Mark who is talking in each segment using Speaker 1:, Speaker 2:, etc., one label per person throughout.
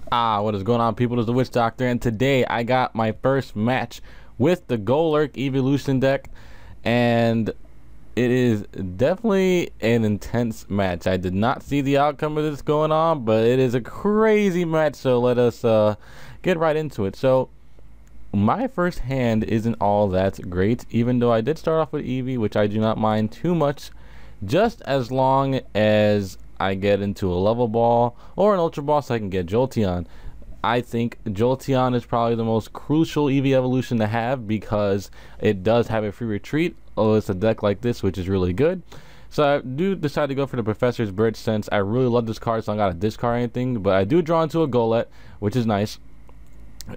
Speaker 1: What is going on, people? This is the Witch Doctor, and today I got my first match with the Golurk Evolution deck, and it is definitely an intense match. I did not see the outcome of this going on, but it is a crazy match, so let us get right into it. So, my first hand isn't all that great, even though I did start off with Eevee, which I do not mind too much, just as long as I get into a level ball or an ultra ball so I can get Jolteon. I think Jolteon is probably the most crucial Eevee evolution to have because it does have a free retreat. Oh, it's a deck like this, which is really good. So I do decide to go for the Professor's Birch since I really love this card, so I'm not gonna discard anything. But I do draw into a Golett, which is nice.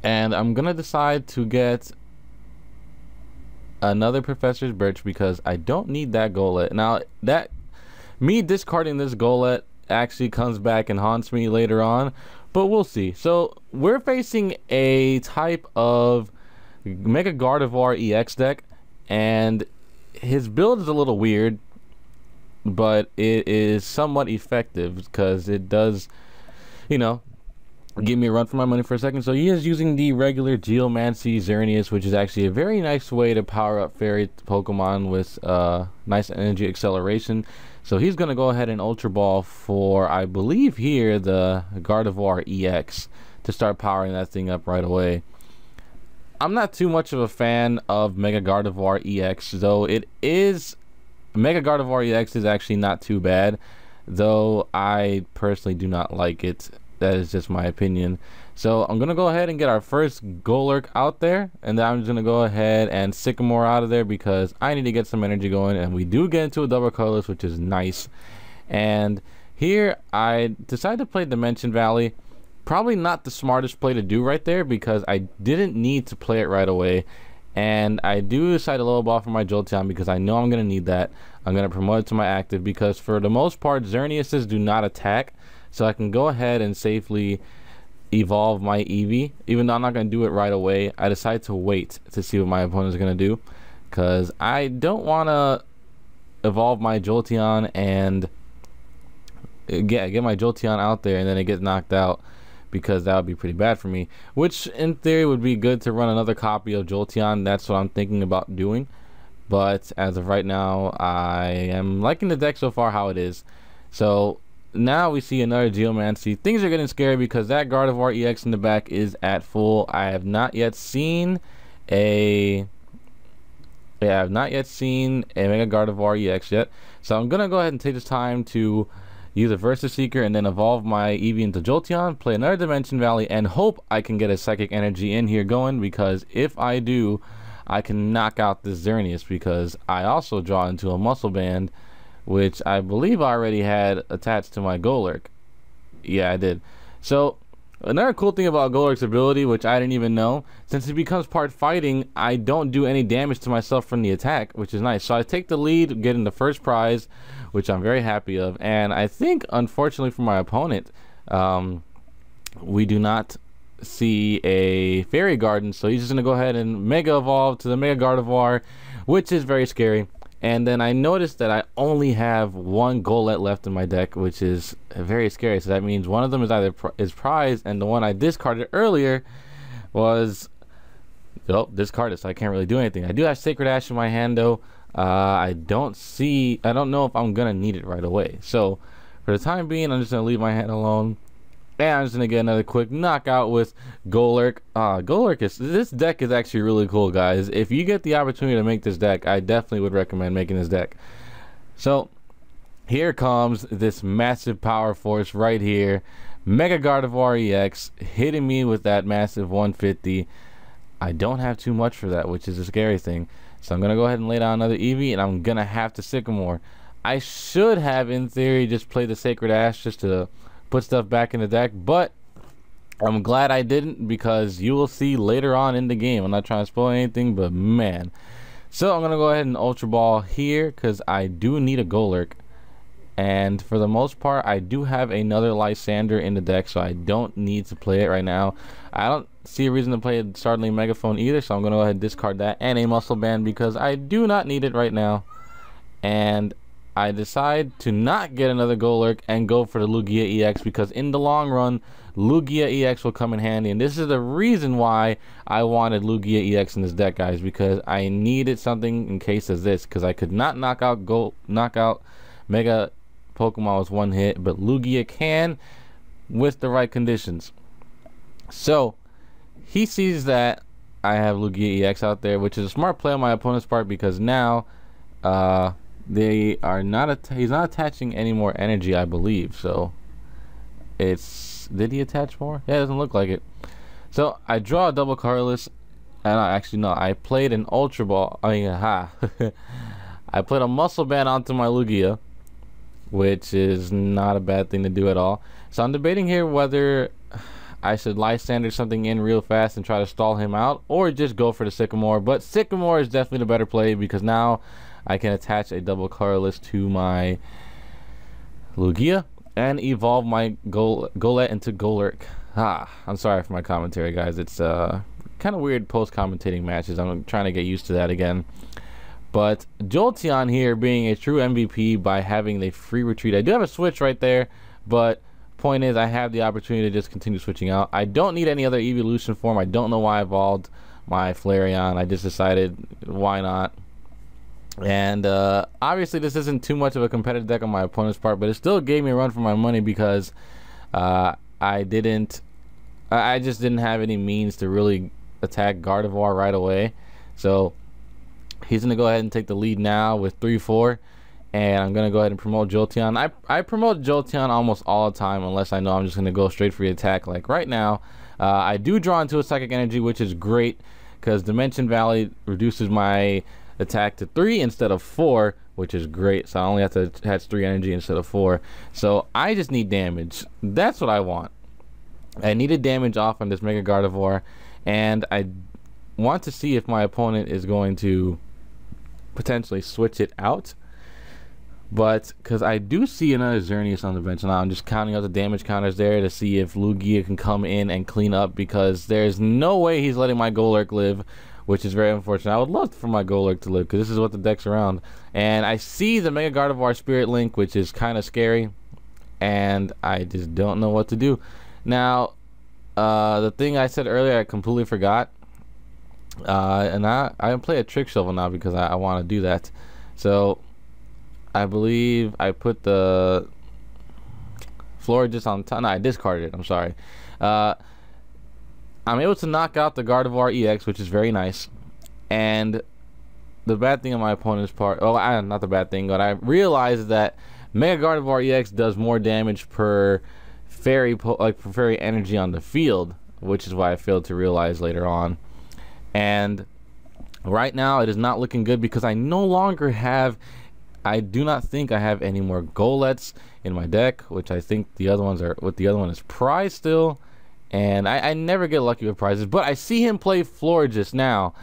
Speaker 1: And I'm gonna decide to get another Professor's Birch because I don't need that Golett. Now that me discarding this Golett actually comes back and haunts me later on, but we'll see. So we're facing a type of Mega Gardevoir EX deck, and his build is a little weird, but it is somewhat effective because it does, you know, give me a run for my money for a second. So he is using the regular Geomancy Xerneas, which is actually a very nice way to power up fairy Pokemon with nice energy acceleration. So he's going to go ahead and Ultra Ball for, I believe here, the Gardevoir EX to start powering that thing up right away. I'm not too much of a fan of Mega Gardevoir EX, though it is... Mega Gardevoir EX is actually not too bad, though I personally do not like it. That is just my opinion. So I'm going to go ahead and get our first Golurk out there, and then I'm just going to go ahead and Sycamore out of there because I need to get some energy going, and we do get into a double colorless, which is nice. And here I decided to play Dimension Valley. Probably not the smartest play to do right there because I didn't need to play it right away. And I do decide to low ball for my Jolteon because I know I'm going to need that. I'm going to promote it to my active because for the most part, Xerneases do not attack. So I can go ahead and safely evolve my Eevee. Even though I'm not going to do it right away, I decide to wait to see what my opponents are going to do. Because I don't want to evolve my Jolteon and get my Jolteon out there and then it gets knocked out. Because that would be pretty bad for me. Which in theory would be good to run another copy of Jolteon. That's what I'm thinking about doing. But as of right now, I am liking the deck so far how it is. So now we see another Geomancy. Things are getting scary because that Gardevoir EX in the back is at full. I have not yet seen a Mega Gardevoir EX yet. So I'm gonna go ahead and take this time to use a Versus Seeker and then evolve my Eevee into Jolteon, play another Dimension Valley, and hope I can get a Psychic Energy in here going, because if I do, I can knock out this Xerneas, because I also draw into a Muscle Band, which I believe I already had attached to my Golurk. Yeah, I did. So another cool thing about Golurk's ability, which I didn't even know, since it becomes part fighting, I don't do any damage to myself from the attack, which is nice. So I take the lead, getting the first prize, which I'm very happy of. And I think, unfortunately for my opponent, we do not see a Fairy Garden, so he's just going to go ahead and Mega Evolve to the Mega Gardevoir, which is very scary. And then I noticed that I only have one Golett left in my deck, which is very scary. So that means one of them is either prize, and the one I discarded earlier was discarded, so I can't really do anything. I do have Sacred Ash in my hand though. I don't know if I'm gonna need it right away. So for the time being, I'm just gonna leave my hand alone. And I'm just gonna get another quick knockout with Golurk. This deck is actually really cool, guys. If you get the opportunity to make this deck, I definitely would recommend making this deck. So here comes this massive power force right here. Mega Gardevoir EX hitting me with that massive 150. I don't have too much for that, which is a scary thing. So I'm gonna go ahead and lay down another Eevee, and I'm gonna have to Sycamore. I should have, in theory, just played the Sacred Ash just to put stuff back in the deck, but I'm glad I didn't, because you will see later on in the game. I'm not trying to spoil anything, but man. So I'm gonna go ahead and Ultra Ball here because I do need a Golurk, and for the most part I do have another Lysander in the deck, so I don't need to play it right now. I don't see a reason to play a Startling Megaphone either, so I'm gonna go ahead and discard that and a Muscle Band because I do not need it right now. And I decide to not get another Golurk and go for the Lugia EX because in the long run, Lugia EX will come in handy. And this is the reason why I wanted Lugia EX in this deck, guys, because I needed something in case of this, because I could not knock out Mega Pokemon with one hit, but Lugia can with the right conditions. So he sees that I have Lugia EX out there, which is a smart play on my opponent's part, because now they are not he's not attaching any more energy, I believe. So it's, did he attach more? Yeah, it doesn't look like it. So I draw a double colorless, and actually no, I played an Ultra Ball. I mean, I played a Muscle Band onto my Lugia, which is not a bad thing to do at all. So I'm debating here whether I should Lysander something in real fast and try to stall him out, or just go for the Sycamore. But Sycamore is definitely the better play, because now I can attach a double colorless to my Lugia and evolve my Golett into Golurk. I'm sorry for my commentary, guys. It's kind of weird post-commentating matches. I'm trying to get used to that again. But Jolteon here being a true MVP by having a free retreat. I do have a switch right there, but point is I have the opportunity to just continue switching out. I don't need any other evolution form. I don't know why I evolved my Flareon. I just decided why not. And obviously this isn't too much of a competitive deck on my opponent's part, but it still gave me a run for my money, because I just didn't have any means to really attack Gardevoir right away. So he's going to go ahead and take the lead now with 3-4. And I'm going to go ahead and promote Jolteon. I promote Jolteon almost all the time, unless I know I'm just going to go straight for the attack. Like right now, I do draw into a Psychic Energy, which is great, because Dimension Valley reduces my attack to 3 instead of 4, which is great. So I only have to attach 3 energy instead of 4. So I just need damage. That's what I want. I needed damage off on this Mega Gardevoir, and I want to see if my opponent is going to potentially switch it out. But because I do see another Xerneas on the bench now, I'm just counting out the damage counters there to see if Lugia can come in and clean up, because there's no way he's letting my Golurk live, which is very unfortunate. I would love for my Golurk to live, because this is what the deck's around. And I see the Mega Gardevoir Spirit Link, which is kind of scary, and I just don't know what to do. Now, the thing I said earlier, I completely forgot. And I play a Trick Shovel now because I want to do that. So I believe I put the Florges on top. No, I discarded it. I'm sorry. I'm able to knock out the Gardevoir EX, which is very nice. And the bad thing on my opponent's part, not the bad thing, but I realized that Mega Gardevoir EX does more damage per fairy energy on the field, which is why I failed to realize later on. And right now it is not looking good, because I no longer have, I do not think I have any more Goletts in my deck, which I think the other ones are, what the other one is Prize still. And I never get lucky with prizes, but I see him play Florges now.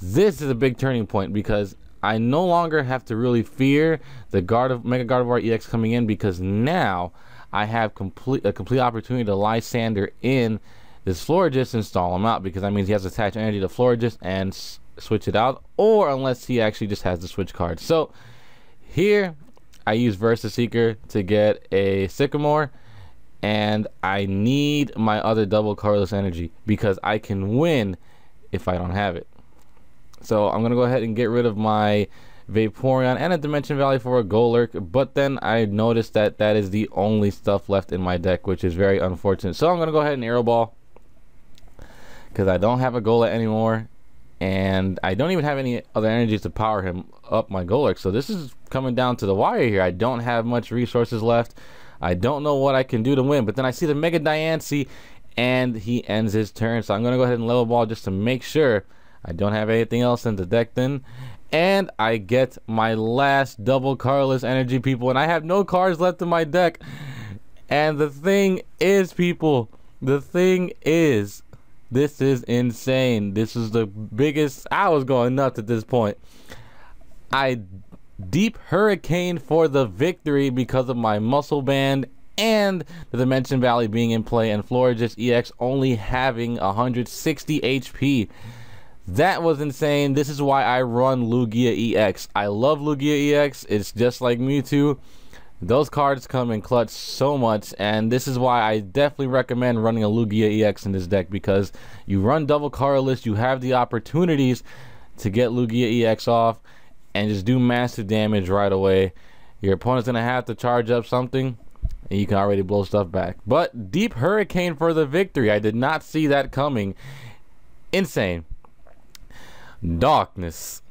Speaker 1: This is a big turning point, because I no longer have to really fear the Mega Gardevoir EX coming in, because now I have a complete opportunity to Lysander in this Florges and stall him out, because that means he has to attach energy to Florges and switch it out, or unless he actually just has the switch card. So here I use Versa Seeker to get a Sycamore, and I need my other double colorless energy, because I can win if I don't have it. So I'm gonna go ahead and get rid of my Vaporeon and a Dimension Valley for a Golurk, but then I noticed that that is the only stuff left in my deck, which is very unfortunate. So I'm gonna go ahead and Aero Ball, because I don't have a Golett anymore, and I don't even have any other energies to power him up my Golurk. So this is coming down to the wire here. I don't have much resources left. I don't know what I can do to win, but then I see the Mega Diancie, and he ends his turn. So I'm going to go ahead and level ball just to make sure I don't have anything else in the deck then. And I get my last double colorless energy, people, and I have no cards left in my deck. And the thing is, people, this is insane. This is the biggest. I was going nuts at this point. I Deep Hurricane for the victory because of my Muscle Band and the Dimension Valley being in play, and Florges EX only having 160 HP. That was insane. This is why I run Lugia EX. I love Lugia EX. It's just like Mewtwo. Those cards come in clutch so much, and this is why I definitely recommend running a Lugia EX in this deck, because you run double colorless, you have the opportunities to get Lugia EX off and just do massive damage right away. Your opponent's gonna have to charge up something, and you can already blow stuff back. But Deep Hurricane for the victory. I did not see that coming. Insane. Darkness.